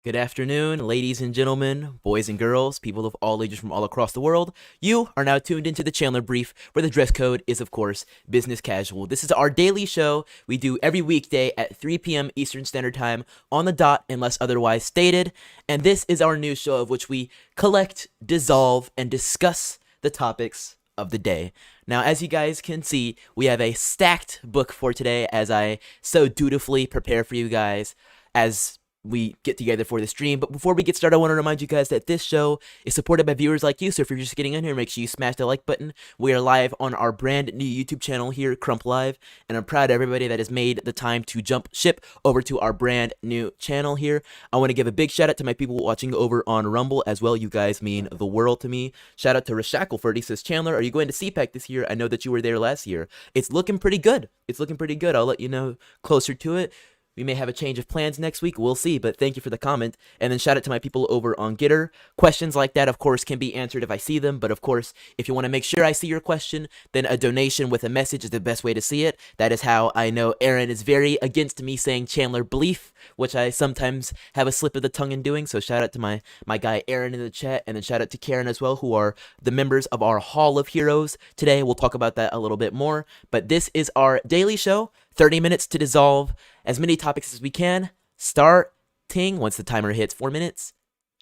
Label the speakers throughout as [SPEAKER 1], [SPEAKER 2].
[SPEAKER 1] Good afternoon, ladies and gentlemen, boys and girls, people of all ages from all across the world. You are now tuned into the Chandler Brief, where the dress code is, of course, business casual. This is our daily show we do every weekday at 3 p.m. Eastern Standard Time on the dot, unless otherwise stated. And this is our news show of which we collect, dissolve, and discuss the topics of the day. Now, as you guys can see, we have a stacked book for today as I so dutifully prepare for you guys as we get together for the stream. But before we get started, I want to remind you guys that this show is supported by viewers like you. So if you're just getting in here, make sure you smash the like button. We are live on our brand new YouTube channel here, Crump Live, and I'm proud of everybody that has made the time to jump ship over to our brand new channel here. I want to give a big shout out to my people watching over on Rumble as well. You guys mean the world to me. Shout out to Rashackleford. He says, Chandler, are you going to CPAC this year? I know that you were there last year. It's looking pretty good. It's looking pretty good. I'll let you know closer to it. We may have a change of plans next week. We'll see, but thank you for the comment. And then shout out to my people over on Gitter. Questions like that, of course, can be answered if I see them. But of course, if you want to make sure I see your question, then a donation with a message is the best way to see it. That is how I know Aaron is very against me saying Chandler Bleef, which I sometimes have a slip of the tongue in doing. So shout out to my guy Aaron in the chat. And then shout out to Karen as well, who are the members of our Hall of Heroes today. We'll talk about that a little bit more. But this is our daily show. 30 minutes to dissolve as many topics as we can. Starting once the timer hits 4 minutes.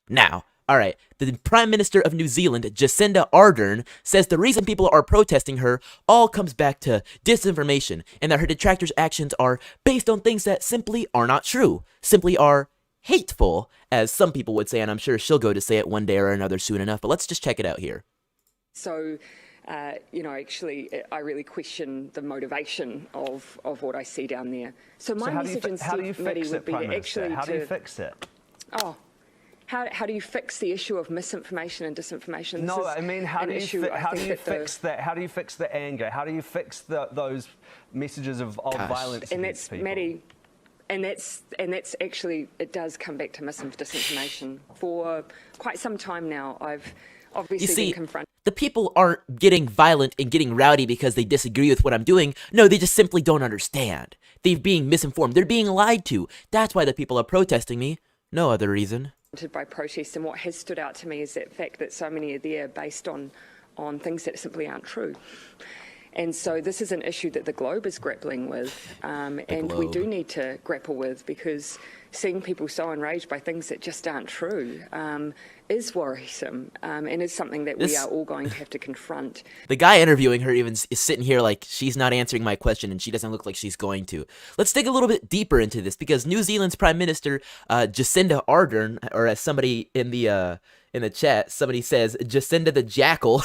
[SPEAKER 1] Now, all right. The Prime Minister of New Zealand, Jacinda Ardern, says the reason people are protesting her all comes back to disinformation and that her detractors' actions are based on things that simply are not true, simply are hateful, as some people would say, and I'm sure she'll go to say it one day or another soon enough. But let's just check it out here.
[SPEAKER 2] So, actually, I really question the motivation of what I see down there. So my message instead, Maddie, would be actually
[SPEAKER 3] how do you fix it?
[SPEAKER 2] Oh, how do you fix the issue of misinformation and disinformation?
[SPEAKER 3] No, I mean, how do you fix that? How do you fix the anger? How do you fix those messages of violence?
[SPEAKER 2] And that's
[SPEAKER 3] people?
[SPEAKER 2] Maddie. And that's actually, it does come back to disinformation. For quite some time now, I've obviously been confronted.
[SPEAKER 1] The people aren't getting violent and getting rowdy because they disagree with what I'm doing. No, they just simply don't understand. They're being misinformed. They're being lied to. That's why the people are protesting me. No other reason.
[SPEAKER 2] By protests, and what has stood out to me is that fact that so many are there based on things that simply aren't true. And so this is an issue that the globe is grappling with, and we do need to grapple with, because seeing people so enraged by things that just aren't true is worrisome, and is something that we are all going to have to confront.
[SPEAKER 1] The guy interviewing her even is sitting here like she's not answering my question, and she doesn't look like she's going to. Let's dig a little bit deeper into this, because New Zealand's Prime Minister, Jacinda Ardern, or as somebody in the chat, somebody says Jacinda the Jackal,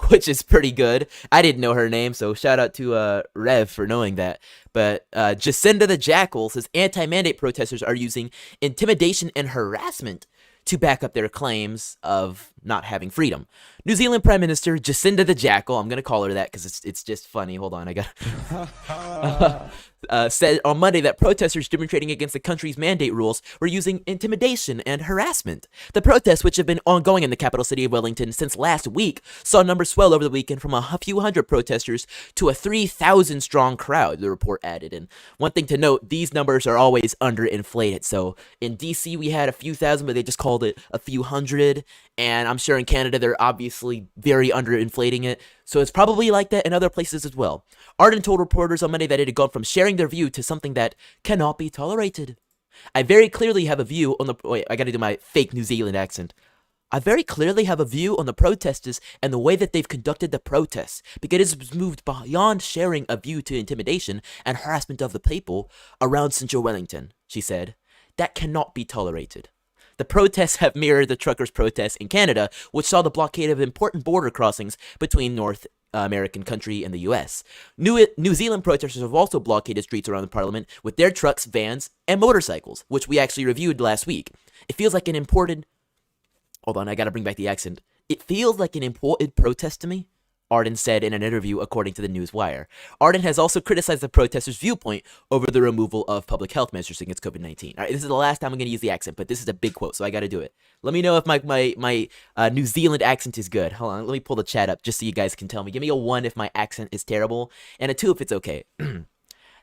[SPEAKER 1] which is pretty good. I didn't know her name, so shout out to Rev for knowing that. But Jacinda the Jackal says anti-mandate protesters are using intimidation and harassment to back up their claims of not having freedom. New Zealand Prime Minister Jacinda the Jackal, I'm going to call her that because it's just funny. Hold on, I got said on Monday that protesters demonstrating against the country's mandate rules were using intimidation and harassment. The protests, which have been ongoing in the capital city of Wellington since last week, saw numbers swell over the weekend from a few hundred protesters to a 3,000 strong crowd, the report added. And one thing to note, these numbers are always underinflated. So in DC we had a few thousand, but they just called it a few hundred. And I'm sure in Canada they're obviously very underinflating it. So it's probably like that in other places as well. Arden told reporters on Monday that it had gone from sharing their view to something that cannot be tolerated. I very clearly have a view on the... Wait, I gotta do my fake New Zealand accent. I very clearly have a view on the protesters and the way that they've conducted the protests, because it's moved beyond sharing a view to intimidation and harassment of the people around central Wellington, she said. That cannot be tolerated. The protests have mirrored the truckers' protests in Canada, which saw the blockade of important border crossings between North American country and the U.S. New Zealand protesters have also blockaded streets around the parliament with their trucks, vans, and motorcycles, which we actually reviewed last week. It feels like an important... Hold on, I gotta bring back the accent. It feels like an important protest to me, Arden said in an interview according to the Newswire. Arden has also criticized the protesters' viewpoint over the removal of public health measures against COVID-19. All right, this is the last time I'm going to use the accent, but this is a big quote, so I got to do it. Let me know if my New Zealand accent is good. Hold on, let me pull the chat up just so you guys can tell me. Give me a 1 if my accent is terrible, and a 2 if it's okay.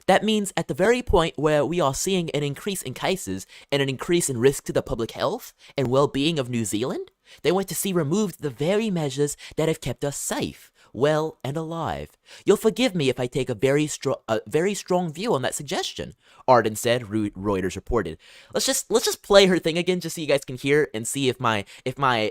[SPEAKER 1] That means at the very point where we are seeing an increase in cases and an increase in risk to the public health and well-being of New Zealand, they want to see removed the very measures that have kept us safe, well, and alive. You'll forgive me if I take a very strong view on that suggestion, Arden said, Reuters reported. Let's just play her thing again just so you guys can hear and see if my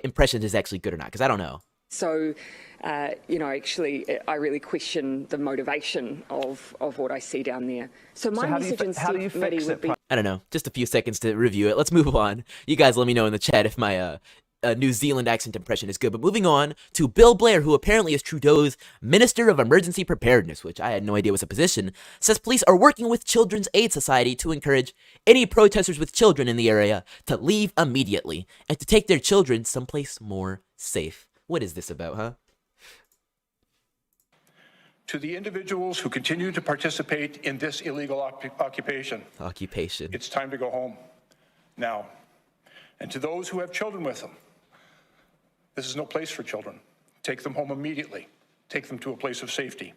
[SPEAKER 1] impression is actually good or not, because I don't know.
[SPEAKER 2] So, actually, I really question the motivation of what I see down there. So my message instead, Maddie, would be...
[SPEAKER 1] I don't know, just a few seconds to review it. Let's move on. You guys let me know in the chat if my New Zealand accent impression is good. But moving on to Bill Blair, who apparently is Trudeau's Minister of Emergency Preparedness, which I had no idea was a position, says police are working with Children's Aid Society to encourage any protesters with children in the area to leave immediately and to take their children someplace more safe. What is this about, huh?
[SPEAKER 4] To the individuals who continue to participate in this illegal occupation, it's time to go home now. And to those who have children with them, this is no place for children. Take them home immediately. Take them to a place of safety.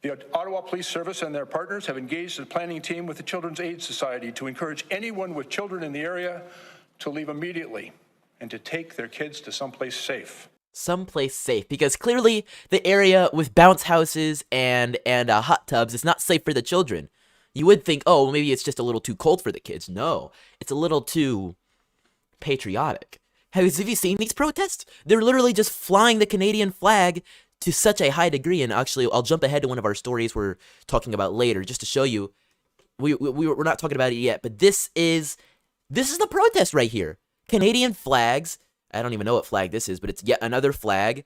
[SPEAKER 4] The Ottawa Police Service and their partners have engaged a planning team with the Children's Aid Society to encourage anyone with children in the area to leave immediately and to take their kids to someplace safe.
[SPEAKER 1] Someplace safe, because clearly the area with bounce houses and hot tubs is not safe for the children. You would think, oh, maybe it's just a little too cold for the kids. No, it's a little too patriotic. Have you seen these protests? They're literally just flying the Canadian flag to such a high degree. And actually, I'll jump ahead to one of our stories we're talking about later, just to show you. We're not talking about it yet, but this is the protest right here. Canadian flags. I don't even know what flag this is, but it's yet another flag.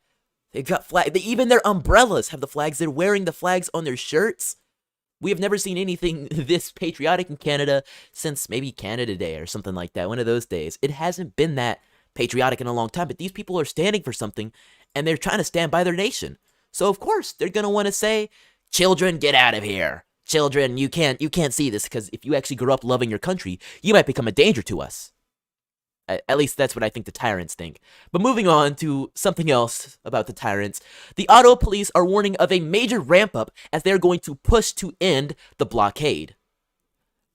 [SPEAKER 1] They've got even their umbrellas have the flags. They're wearing the flags on their shirts. We have never seen anything this patriotic in Canada since maybe Canada Day or something like that, one of those days. It hasn't been that patriotic in a long time, but these people are standing for something, and they're trying to stand by their nation. So, of course, they're going to want to say, children, get out of here. Children, you can't see this, because if you actually grow up loving your country, you might become a danger to us. At least that's what I think the tyrants think. But moving on to something else about the tyrants, the Ottawa police are warning of a major ramp-up as they're going to push to end the blockade.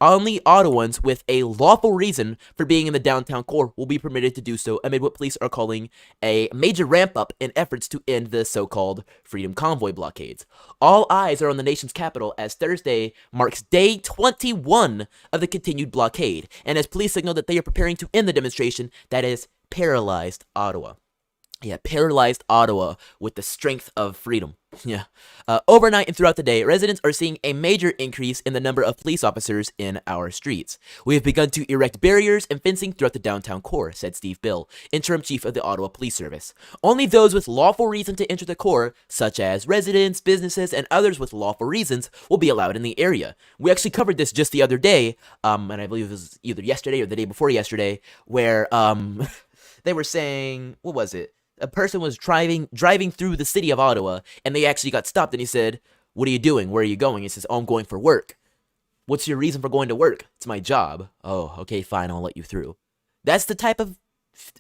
[SPEAKER 1] Only Ottawans with a lawful reason for being in the downtown core will be permitted to do so amid what police are calling a major ramp-up in efforts to end the so-called Freedom Convoy blockades. All eyes are on the nation's capital as Thursday marks day 21 of the continued blockade, and as police signal that they are preparing to end the demonstration that has paralyzed Ottawa. Yeah, paralyzed Ottawa with the strength of freedom. Yeah. Overnight and throughout the day, residents are seeing a major increase in the number of police officers in our streets. We have begun to erect barriers and fencing throughout the downtown core, said Steve Bill, interim chief of the Ottawa Police Service. Only those with lawful reason to enter the core, such as residents, businesses, and others with lawful reasons, will be allowed in the area. We actually covered this just the other day, and I believe it was either yesterday or the day before yesterday, where they were saying, what was it? A person was driving through the city of Ottawa, and they actually got stopped, and he said, what are you doing? Where are you going? He says, oh, I'm going for work. What's your reason for going to work? It's my job. Oh, okay, fine, I'll let you through. That's the type of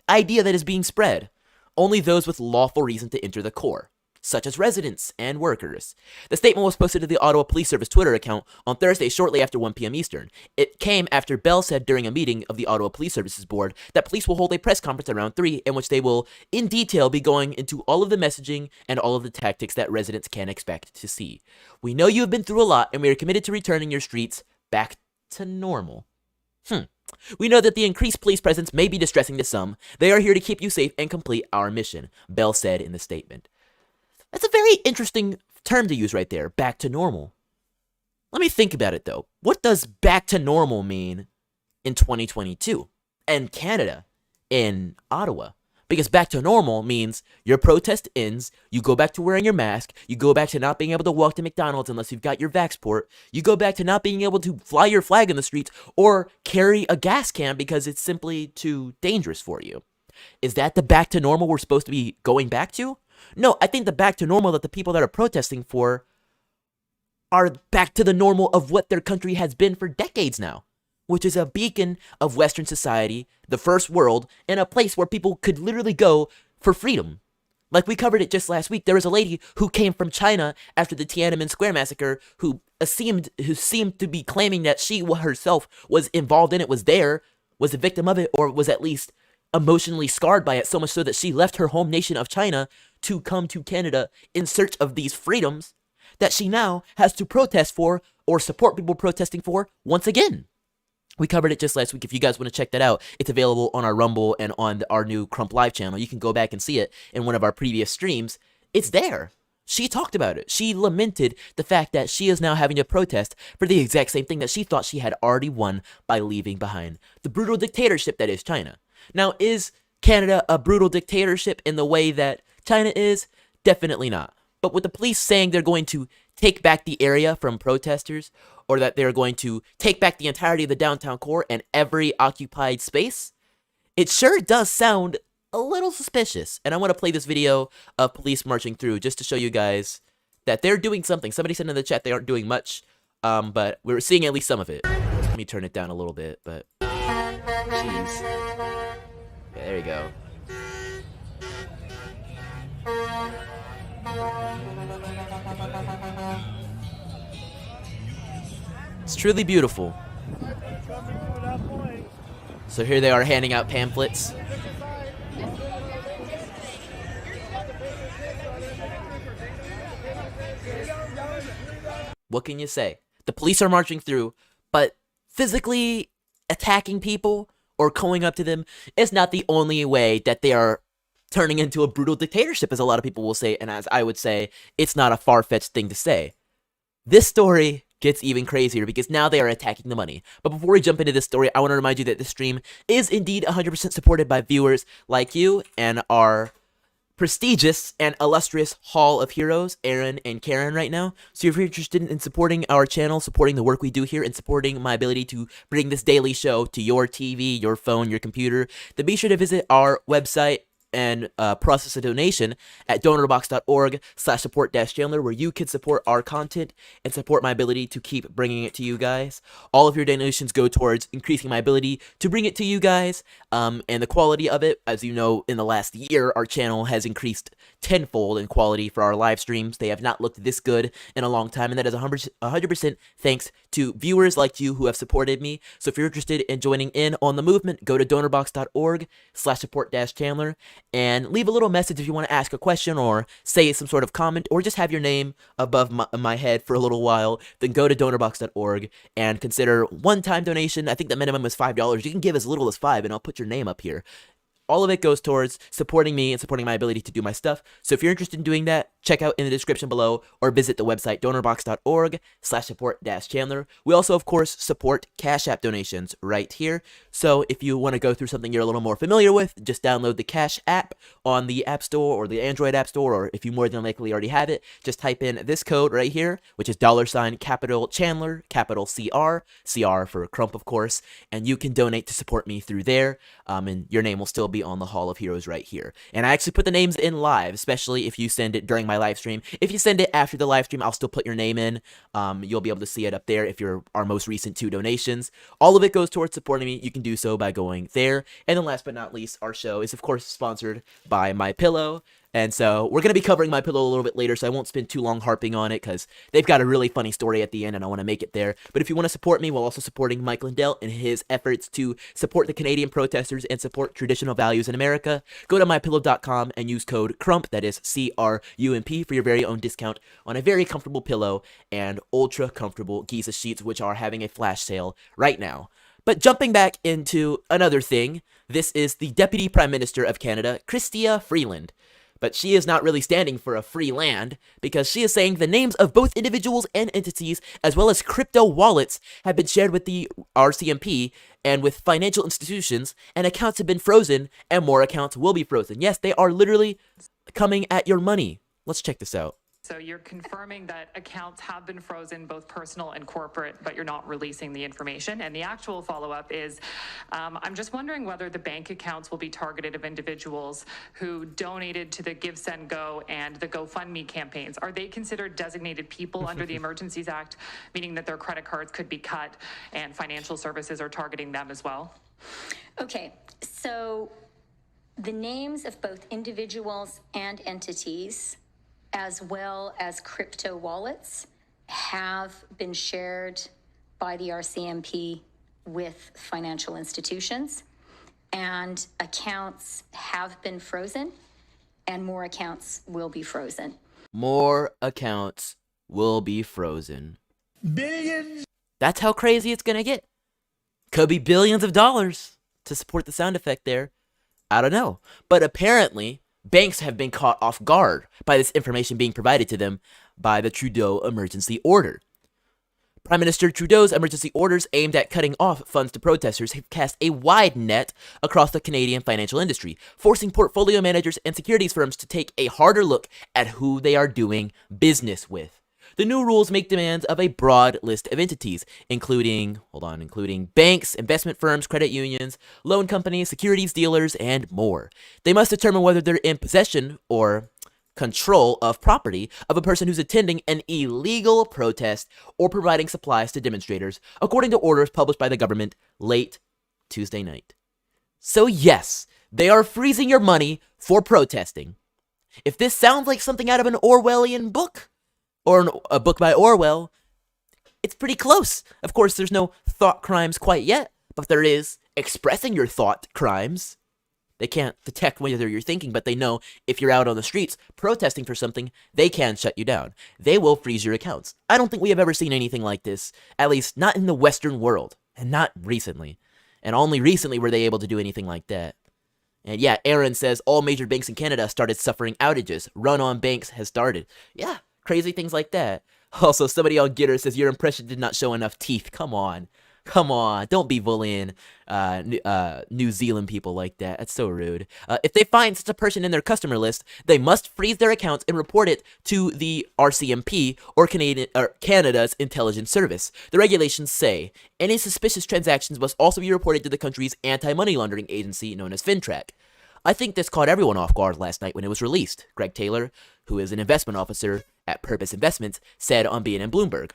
[SPEAKER 1] idea that is being spread. Only those with lawful reason to enter the core, such as residents and workers. The statement was posted to the Ottawa Police Service Twitter account on Thursday shortly after 1 p.m. Eastern. It came after Bell said during a meeting of the Ottawa Police Services Board that police will hold a press conference around 3 in which they will, in detail, be going into all of the messaging and all of the tactics that residents can expect to see. We know you have been through a lot, and we are committed to returning your streets back to normal. We know that the increased police presence may be distressing to some. They are here to keep you safe and complete our mission, Bell said in the statement. That's a very interesting term to use right there, back to normal. Let me think about it, though. What does back to normal mean in 2022? And Canada, in Ottawa? Because back to normal means your protest ends, you go back to wearing your mask, you go back to not being able to walk to McDonald's unless you've got your Vaxport, you go back to not being able to fly your flag in the streets or carry a gas can because it's simply too dangerous for you. Is that the back to normal we're supposed to be going back to? No, I think the back to normal that the people that are protesting for are back to the normal of what their country has been for decades now, which is a beacon of Western society, the first world, and a place where people could literally go for freedom. Like we covered it just last week, there was a lady who came from China after the Tiananmen Square massacre who seemed to be claiming that she herself was involved in it, was there, was a victim of it, or was at least emotionally scarred by it, so much so that she left her home nation of China to come to Canada in search of these freedoms that she now has to protest for or support people protesting for once again. We covered it just last week. If you guys want to check that out, it's available on our Rumble and on our new Crump Live channel. You can go back and see it in one of our previous streams. It's there. She talked about it. She lamented the fact that she is now having to protest for the exact same thing that she thought she had already won by leaving behind the brutal dictatorship that is China. Now, is Canada a brutal dictatorship in the way that China is? Definitely not. But with the police saying they're going to take back the area from protesters, or that they're going to take back the entirety of the downtown core and every occupied space, it sure does sound a little suspicious. And I want to play this video of police marching through just to show you guys that they're doing something. Somebody said in the chat they aren't doing much, but we're seeing at least some of it. Let me turn it down a little bit, but jeez. Yeah, there you go. It's truly beautiful. So here they are handing out pamphlets. What can you say? The police are marching through, but physically attacking people or going up to them is not the only way that they are turning into a brutal dictatorship, as a lot of people will say, and as I would say, it's not a far-fetched thing to say. This story gets even crazier because now they are attacking the money. But before we jump into this story, I want to remind you that this stream is indeed 100% supported by viewers like you and our prestigious and illustrious Hall of Heroes, Aaron and Karen, right now. So if you're interested in supporting our channel, supporting the work we do here, and supporting my ability to bring this daily show to your TV, your phone, your computer, then be sure to visit our website and process a donation at donorbox.org/support-Chandler, where you can support our content and support my ability to keep bringing it to you guys. All of your donations go towards increasing my ability to bring it to you guys, and the quality of it. As you know, in the last year, our channel has increased tenfold in quality for our live streams. They have not looked this good in a long time, and that is 100% thanks to viewers like you who have supported me. So if you're interested in joining in on the movement, go to donorbox.org/support-Chandler and leave a little message if you want to ask a question or say some sort of comment or just have your name above my head for a little while. Then go to donorbox.org and consider one-time donation. I think the minimum is $5. You can give as little as $5 and I'll put your name up here. All of it goes towards supporting me and supporting my ability to do my stuff. So if you're interested in doing that, check out in the description below or visit the website donorbox.org/support-Chandler. We also, of course, support Cash App donations right here. So if you want to go through something you're a little more familiar with, just download the Cash App on the App Store or the Android App Store, or if you more than likely already have it, just type in this code right here, which is $capital Chandler, capital CR, CR for Crump, of course, and you can donate to support me through there, and your name will still be on the Hall of Heroes right here. And I actually put the names in live, especially if you send it during my live stream. If you send it after the live stream, I'll still put your name in. You'll be able to see it up there if you're our most recent 2 donations. All of it goes towards supporting me. You can do so by going there. And then last but not least, our show is of course sponsored by MyPillow. And so we're going to be covering MyPillow a little bit later, so I won't spend too long harping on it because they've got a really funny story at the end and I want to make it there. But if you want to support me while also supporting Mike Lindell in his efforts to support the Canadian protesters and support traditional values in America, go to mypillow.com and use code CRUMP, that is CRUMP, for your very own discount on a very comfortable pillow and ultra comfortable Giza sheets, which are having a flash sale right now. But jumping back into another thing, this is the Deputy Prime Minister of Canada, Chrystia Freeland. But she is not really standing for a free land because she is saying the names of both individuals and entities, as well as crypto wallets, have been shared with the RCMP and with financial institutions, and accounts have been frozen, and more accounts will be frozen. Yes, they are literally coming at your money. Let's check this out.
[SPEAKER 5] So you're confirming that accounts have been frozen, both personal and corporate, but you're not releasing the information. And the actual follow-up is, I'm just wondering whether the bank accounts will be targeted of individuals who donated to the Give, Send, Go and the GoFundMe campaigns. Are they considered designated people under the Emergencies Act, meaning that their credit cards could be cut and financial services are targeting them as well?
[SPEAKER 6] Okay, so The names of both individuals and entities, as well as crypto wallets, have been shared by the RCMP with financial institutions, and accounts have been frozen, and more accounts will be frozen.
[SPEAKER 1] More accounts will be frozen.
[SPEAKER 7] Billions.
[SPEAKER 1] That's how crazy it's gonna get. Could be billions of dollars to support the sound effect there. I don't know. But apparently, banks have been caught off guard by this information being provided to them by the Trudeau emergency order. Prime Minister Trudeau's emergency orders aimed at cutting off funds to protesters have cast a wide net across the Canadian financial industry, forcing portfolio managers and securities firms to take a harder look at who they are doing business with. The new rules make demands of a broad list of entities, including banks, investment firms, credit unions, loan companies, securities dealers, and more. They must determine whether they're in possession or control of property of a person who's attending an illegal protest or providing supplies to demonstrators, according to orders published by the government late Tuesday night. So yes, they are freezing your money for protesting. If this sounds like something out of an Orwellian book, or a book by Orwell, it's pretty close. Of course, there's no thought crimes quite yet, but there is expressing your thought crimes. They can't detect whether you're thinking, but they know if you're out on the streets protesting for something, they can shut you down. They will freeze your accounts. I don't think we have ever seen anything like this, at least not in the Western world, and not recently. And only recently were they able to do anything like that. And yeah, Aaron says all major banks in Canada started suffering outages. Run on banks has started. Yeah. Crazy things like that. Also, somebody on Gitter says your impression did not show enough teeth. Come on. Don't be bullying New Zealand people like that. That's so rude. If they find such a person in their customer list, they must freeze their accounts and report it to the RCMP or Canada's Intelligence Service. The regulations say any suspicious transactions must also be reported to the country's anti-money laundering agency known as FinTrack. I think this caught everyone off guard last night when it was released. Greg Taylor, who is an investment officer at Purpose Investments, said on BNN Bloomberg.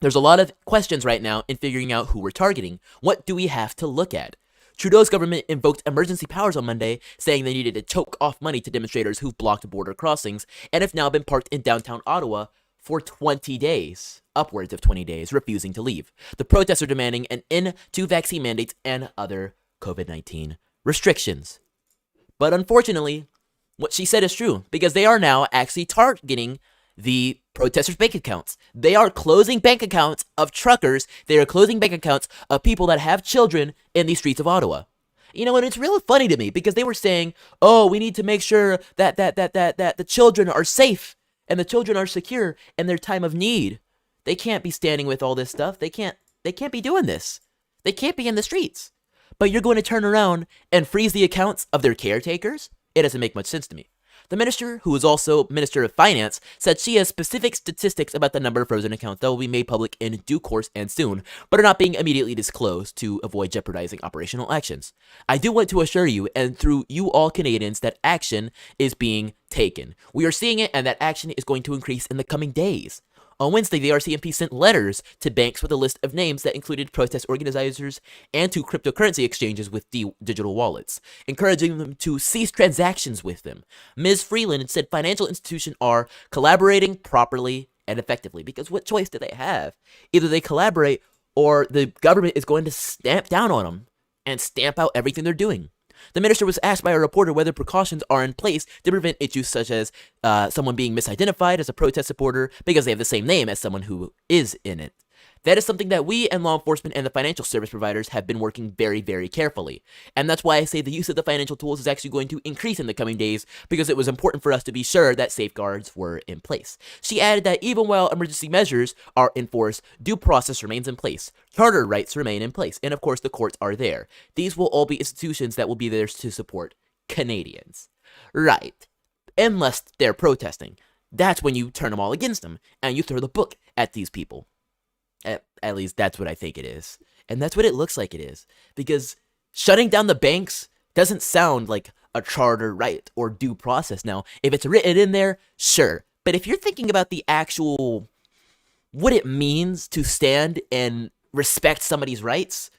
[SPEAKER 1] There's a lot of questions right now in figuring out who we're targeting. What do we have to look at? Trudeau's government invoked emergency powers on Monday, saying they needed to choke off money to demonstrators who've blocked border crossings and have now been parked in downtown Ottawa for 20 days, upwards of 20 days, refusing to leave. The protests are demanding an end to vaccine mandates and other COVID-19 restrictions. But unfortunately, what she said is true, because they are now actually targeting the protesters' bank accounts. They are closing bank accounts of truckers. They are closing bank accounts of people that have children in the streets of Ottawa. You know, and it's really funny to me because they were saying, oh, we need to make sure that the children are safe and the children are secure in their time of need. They can't be standing with all this stuff. They can't be doing this. They can't be in the streets. But you're going to turn around and freeze the accounts of their caretakers? It doesn't make much sense to me. The minister, who is also Minister of Finance, said she has specific statistics about the number of frozen accounts that will be made public in due course and soon, but are not being immediately disclosed to avoid jeopardizing operational actions. I do want to assure you, and through you all Canadians, that action is being taken. We are seeing it, and that action is going to increase in the coming days. On Wednesday, the RCMP sent letters to banks with a list of names that included protest organizers and to cryptocurrency exchanges with digital wallets, encouraging them to cease transactions with them. Ms. Freeland said financial institutions are collaborating properly and effectively, because what choice do they have? Either they collaborate or the government is going to stamp down on them and stamp out everything they're doing. The minister was asked by a reporter whether precautions are in place to prevent issues such as someone being misidentified as a protest supporter because they have the same name as someone who is in it. That is something that we and law enforcement and the financial service providers have been working very, very carefully. And that's why I say the use of the financial tools is actually going to increase in the coming days, because it was important for us to be sure that safeguards were in place. She added that even while emergency measures are enforced, due process remains in place, charter rights remain in place, and of course the courts are there. These will all be institutions that will be there to support Canadians. Right. Unless they're protesting. That's when you turn them all against them, and you throw the book at these people. At least that's what I think it is. And that's what it looks like it is. Because shutting down the banks doesn't sound like a charter right or due process. Now, if it's written in there, sure. But if you're thinking about the actual, what it means to stand and respect somebody's rights,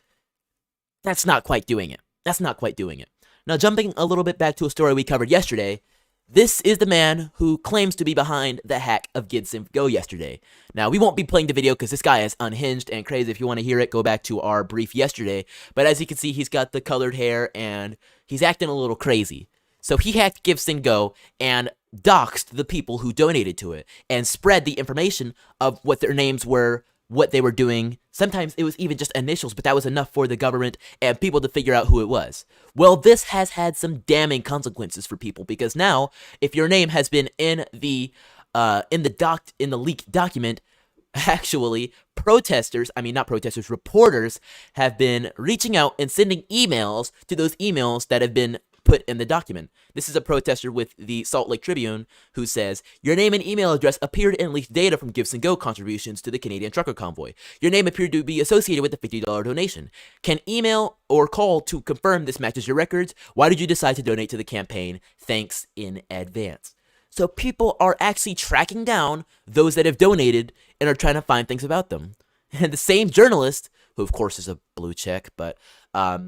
[SPEAKER 1] that's not quite doing it. That's not quite doing it. Now, jumping a little bit back to a story we covered yesterday, this is the man who claims to be behind the hack of Gibson Go yesterday. Now, we won't be playing the video because this guy is unhinged and crazy. If you want to hear it, go back to our brief yesterday. But as you can see, he's got the colored hair and he's acting a little crazy. So he hacked Gibson Go and doxed the people who donated to it and spread the information of what their names were, what they were doing. Sometimes it was even just initials, but that was enough for the government and people to figure out who it was. Well, this has had some damning consequences for people, because now if your name has been in the leaked document, actually reporters have been reaching out and sending emails to those emails that have been put in the document. This is a protester with the Salt Lake Tribune who says, your name and email address appeared in leaked data from Gibson Go contributions to the Canadian trucker convoy. Your name appeared to be associated with the $50 donation. Can email or call to confirm this matches your records? Why did you decide to donate to the campaign? Thanks in advance. So people are actually tracking down those that have donated and are trying to find things about them. And the same journalist, who of course is a blue check, but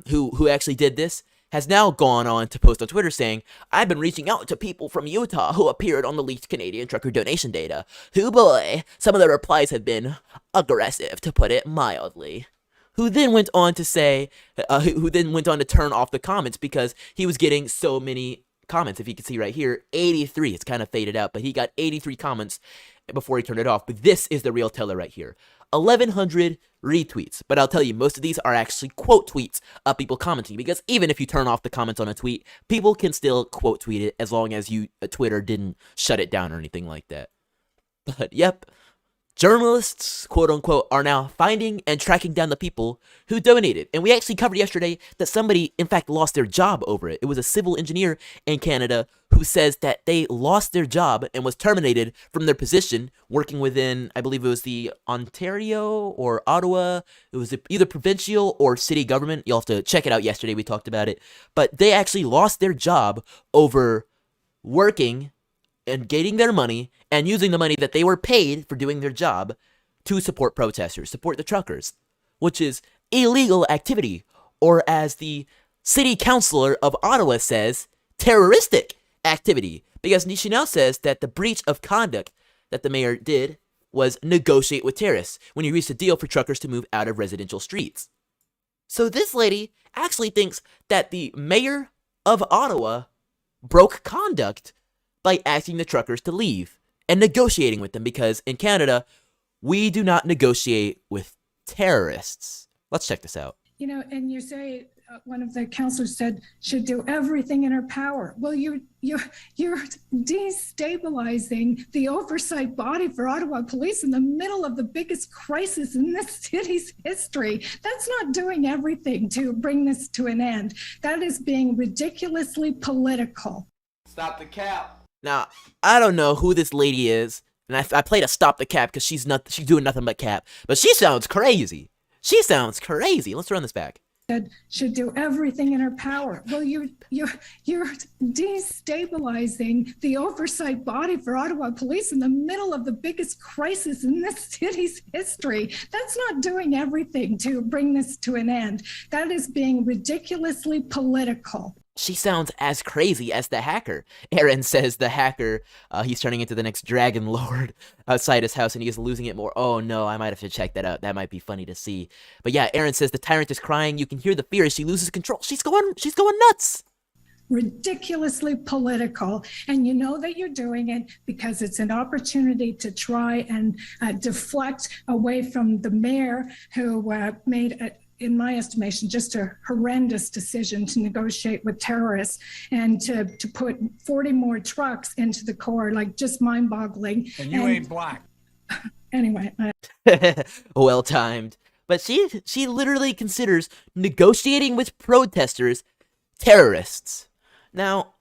[SPEAKER 1] who actually did this, has now gone on to post on Twitter saying, I've been reaching out to people from Utah who appeared on the leaked Canadian trucker donation data. Hoo boy, some of the replies have been aggressive, to put it mildly. Who then went on to say, to turn off the comments because he was getting so many comments. If you can see right here, 83. It's kind of faded out, but he got 83 comments before he turned it off. But this is the real teller right here. 1,100 retweets. But I'll tell you, most of these are actually quote tweets of people commenting, because even if you turn off the comments on a tweet, people can still quote tweet it as long as Twitter didn't shut it down or anything like that. But yep, journalists, quote unquote, are now finding and tracking down the people who donated. And we actually covered yesterday that somebody, in fact, lost their job over it. It was a civil engineer in Canada who says that they lost their job and was terminated from their position working within, I believe it was the Ontario or Ottawa. It was either provincial or city government. You'll have to check it out. Yesterday we talked about it. But they actually lost their job over working and getting their money and using the money that they were paid for doing their job to support protesters, support the truckers, which is illegal activity, or as the city councilor of Ottawa says, terroristic activity, because she now says that the breach of conduct that the mayor did was negotiate with terrorists when he reached a deal for truckers to move out of residential streets. So this lady actually thinks that the mayor of Ottawa broke conduct by asking the truckers to leave and negotiating with them, because in Canada, we do not negotiate with terrorists. Let's check this out.
[SPEAKER 7] You know, and you say one of the councillors said should do everything in her power. Well, you're destabilizing the oversight body for Ottawa Police in the middle of the biggest crisis in this city's history. That's not doing everything to bring this to an end. That is being ridiculously political.
[SPEAKER 3] Stop the cap.
[SPEAKER 1] Now, I don't know who this lady is, and I played a stop the cap because she's doing nothing but cap, but she sounds crazy. She sounds crazy. Let's run this back.
[SPEAKER 7] Should do everything in her power. Well, you're destabilizing the oversight body for Ottawa Police in the middle of the biggest crisis in this city's history. That's not doing everything to bring this to an end. That is being ridiculously political.
[SPEAKER 1] She sounds as crazy as the hacker. Aaron says the hacker, he's turning into the next Dragon Lord outside his house and he is losing it more. Oh no, I might have to check that out. That might be funny to see. But yeah, Aaron says the tyrant is crying. You can hear the fear as she loses control. She's going nuts.
[SPEAKER 7] Ridiculously political, and you know that you're doing it because it's an opportunity to try and deflect away from the mayor who made in my estimation, just a horrendous decision to negotiate with terrorists and to put 40 more trucks into the core, like just mind-boggling.
[SPEAKER 8] And you ain't black.
[SPEAKER 7] Anyway.
[SPEAKER 1] Well timed. But she literally considers negotiating with protesters terrorists. Now,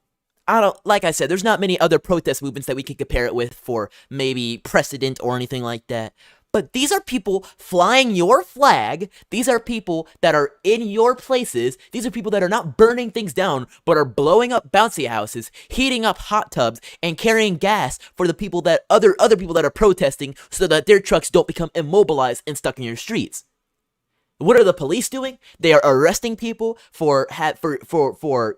[SPEAKER 1] like I said, there's not many other protest movements that we could compare it with for maybe precedent or anything like that. But these are people flying your flag. These are people that are in your places. These are people that are not burning things down, but are blowing up bouncy houses, heating up hot tubs, and carrying gas for the people that other people that are protesting so that their trucks don't become immobilized and stuck in your streets. What are the police doing? They are arresting people for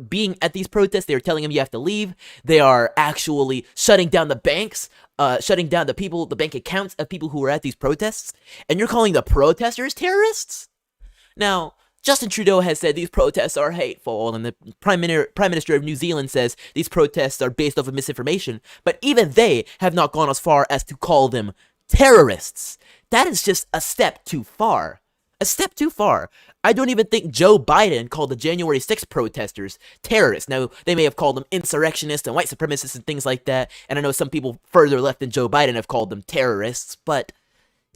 [SPEAKER 1] being at these protests. They are telling them you have to leave. They are actually shutting down the banks, shutting down the bank accounts of people who were at these protests. And you're calling the protesters terrorists? Now, Justin Trudeau has said these protests are hateful, and the Prime Minister of New Zealand says these protests are based off of misinformation. But even they have not gone as far as to call them terrorists. That is just a step too far. A step too far. I don't even think Joe Biden called the January 6th protesters terrorists. Now, they may have called them insurrectionists and white supremacists and things like that, and I know some people further left than Joe Biden have called them terrorists, but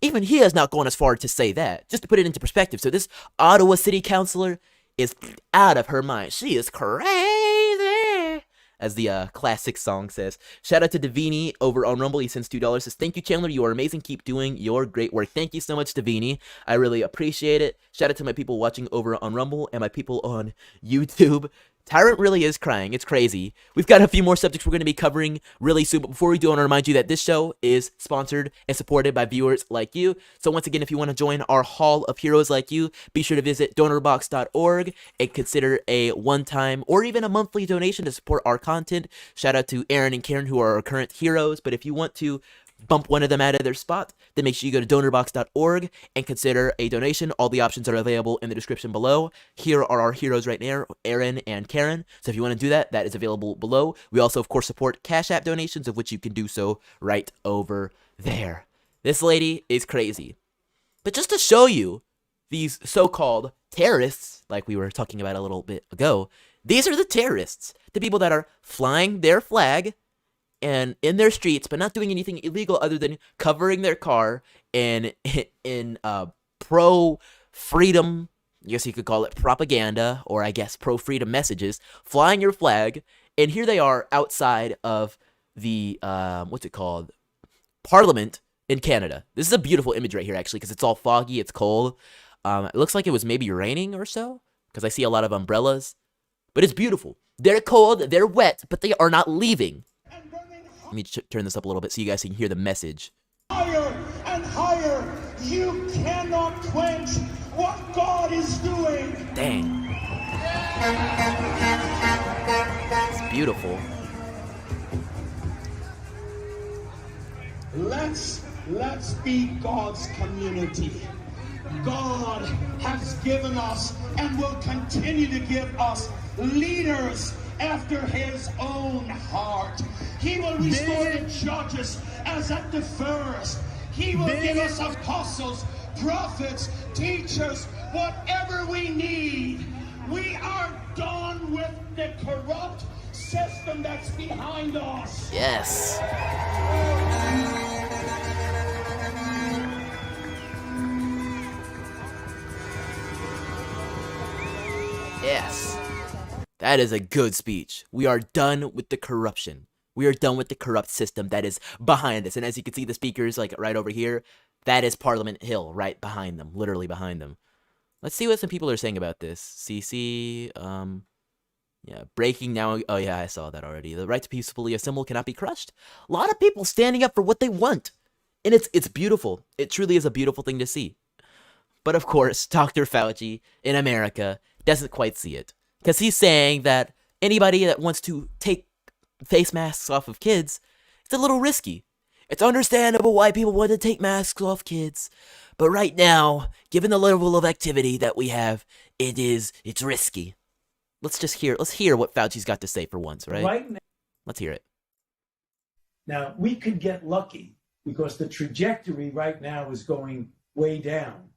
[SPEAKER 1] even he has not gone as far to say that. Just to put it into perspective, so this Ottawa city councilor is out of her mind. She is crazy, as the classic song says. Shout out to Davini over on Rumble. He sends $2. Says, thank you, Chandler. You are amazing. Keep doing your great work. Thank you so much, Davini. I really appreciate it. Shout out to my people watching over on Rumble and my people on YouTube. Tyrant really is crying. It's crazy. We've got a few more subjects we're going to be covering really soon, but before we do, I want to remind you that this show is sponsored and supported by viewers like you. So once again, if you want to join our Hall of Heroes like you, be sure to visit donorbox.org and consider a one-time or even a monthly donation to support our content. Shout out to Aaron and Karen, who are our current heroes, but if you want to bump one of them out of their spot, then make sure you go to donorbox.org and consider a donation. All the options are available in the description below. Here are our heroes right now, Aaron and Karen. So if you want to do that, that is available below. We also, of course, support Cash App donations, of which you can do so right over there. This lady is crazy. But just to show you these so-called terrorists, like we were talking about a little bit ago, these are the terrorists. The people that are flying their flag and in their streets, but not doing anything illegal other than covering their car in pro-freedom, I guess you could call it propaganda, or I guess pro-freedom messages, flying your flag, and here they are outside of the, what's it called, Parliament in Canada. This is a beautiful image right here, actually, because it's all foggy, it's cold. It looks like it was maybe raining or so, because I see a lot of umbrellas, but it's beautiful. They're cold, they're wet, but they are not leaving. Let me turn this up a little bit so you guys can hear the message.
[SPEAKER 8] Higher and higher. You cannot quench what God is doing.
[SPEAKER 1] Dang. It's beautiful.
[SPEAKER 8] Let's be God's community. God has given us and will continue to give us leaders after his own heart. He will restore the judges as at the first. He will give us apostles, prophets, teachers, whatever we need. We are done with the corrupt system that's behind us.
[SPEAKER 1] Yes. Yes. That is a good speech. We are done with the corruption. We are done with the corrupt system that is behind us. And as you can see, the speakers, like right over here, that is Parliament Hill right behind them, literally behind them. Let's see what some people are saying about this. CC, yeah, breaking now. Oh yeah, I saw that already. The right to peacefully assemble cannot be crushed. A lot of people standing up for what they want. And it's beautiful. It truly is a beautiful thing to see. But of course, Dr. Fauci in America doesn't quite see it. Because he's saying that anybody that wants to take face masks off of kids, it's a little risky. It's understandable why people want to take masks off kids. But right now, given the level of activity that we have, it's risky. Let's hear what Fauci's got to say for once, right?
[SPEAKER 9] Right now,
[SPEAKER 1] let's hear it.
[SPEAKER 9] Now, we could get lucky because the trajectory right now is going way down.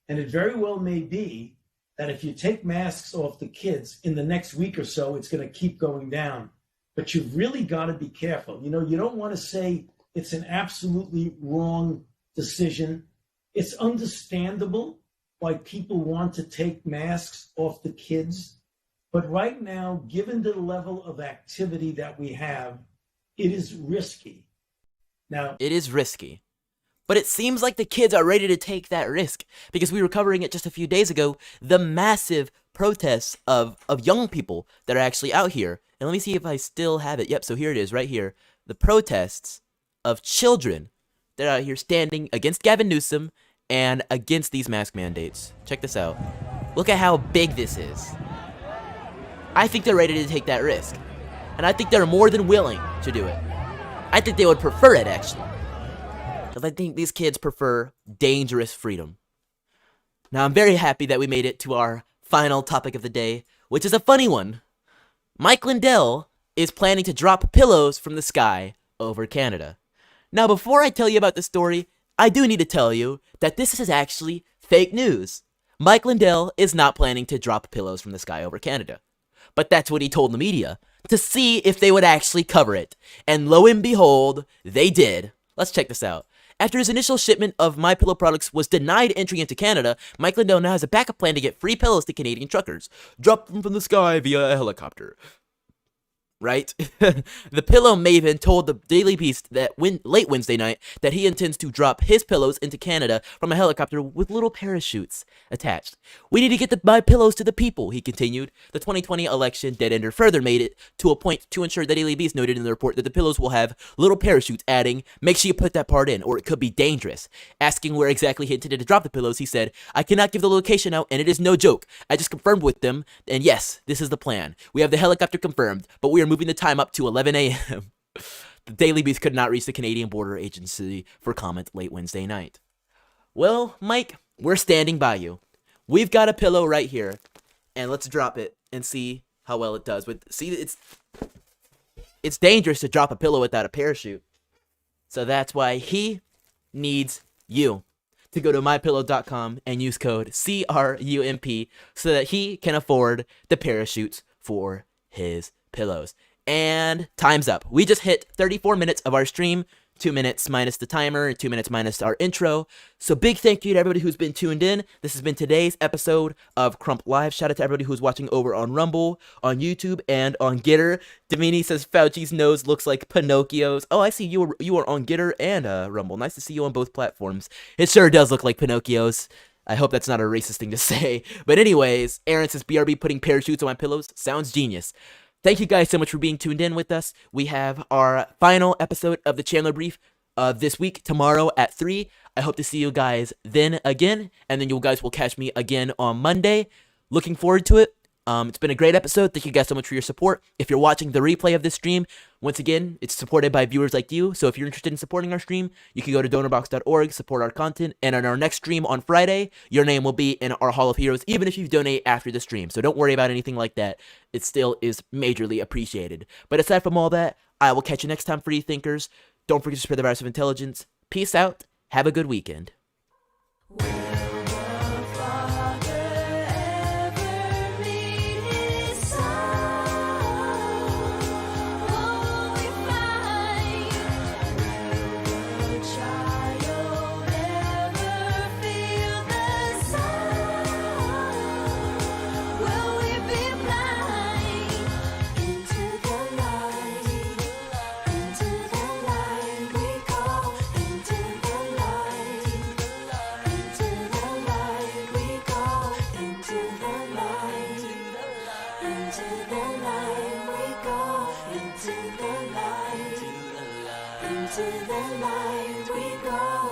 [SPEAKER 9] And it very well may be that if you take masks off the kids in the next week or so, it's going to keep going down. But you've really got to be careful. You know, you don't want to say it's an absolutely wrong decision. It's understandable why people want to take masks off the kids. But right now, given the level of activity that we have, it is risky. Now,
[SPEAKER 1] it is risky. But it seems like the kids are ready to take that risk, because we were covering it just a few days ago, the massive protests of young people that are actually out here. And let me see if I still have it. Yep, so here it is right here. The protests of children that are out here standing against Gavin Newsom and against these mask mandates. Check this out. Look at how big this is. I think they're ready to take that risk. And I think they're more than willing to do it. I think they would prefer it, actually. Because I think these kids prefer dangerous freedom. Now, I'm very happy that we made it to our final topic of the day, which is a funny one. Mike Lindell is planning to drop pillows from the sky over Canada. Now, before I tell you about the story, I do need to tell you that this is actually fake news. Mike Lindell is not planning to drop pillows from the sky over Canada. But that's what he told the media, to see if they would actually cover it. And lo and behold, they did. Let's check this out. After his initial shipment of MyPillow products was denied entry into Canada, Mike Lindell now has a backup plan to get free pillows to Canadian truckers. Drop them from the sky via a helicopter. Right? The pillow maven told the Daily Beast that late Wednesday night that he intends to drop his pillows into Canada from a helicopter with little parachutes attached. We need to get my pillows to the people, he continued. The 2020 election dead-ender further made it to a point to ensure that Daily Beast noted in the report that the pillows will have little parachutes, adding, make sure you put that part in or it could be dangerous. Asking where exactly he intended to drop the pillows, he said, I cannot give the location out and it is no joke. I just confirmed with them and yes, this is the plan. We have the helicopter confirmed, but we are moving the time up to 11 a.m. The Daily Beast could not reach the Canadian Border Agency for comment late Wednesday night. Well, Mike, we're standing by you. We've got a pillow right here, and let's drop it and see how well it does. See, it's dangerous to drop a pillow without a parachute. So that's why he needs you to go to mypillow.com and use code CRUMP so that he can afford the parachutes for his pillows. And time's up. We just hit 34 minutes of our stream, 2 minutes minus the timer, 2 minutes minus our intro. So big thank you to everybody who's been tuned in. This has been today's episode of Crump Live. Shout out to everybody who's watching over on Rumble, on YouTube, and on Gitter. Damini says Fauci's nose looks like Pinocchio's. Oh, I see you are on Gitter and Rumble. Nice to see you on both platforms. It sure does look like Pinocchio's. I hope that's not a racist thing to say. But anyways, Aaron says BRB putting parachutes on my pillows. Sounds genius. Thank you guys so much for being tuned in with us. We have our final episode of the Chandler Brief this week, tomorrow at 3. I hope to see you guys then again, and then you guys will catch me again on Monday. Looking forward to it. It's been a great episode. Thank you guys so much for your support. If you're watching the replay of this stream, once again, it's supported by viewers like you. So if you're interested in supporting our stream, you can go to donorbox.org, support our content, and on our next stream on Friday, your name will be in our Hall of Heroes, even if you donate after the stream. So don't worry about anything like that. It still is majorly appreciated. But aside from all that, I will catch you next time, free thinkers. Don't forget to spread the virus of intelligence. Peace out. Have a good weekend.
[SPEAKER 10] Into the light we go.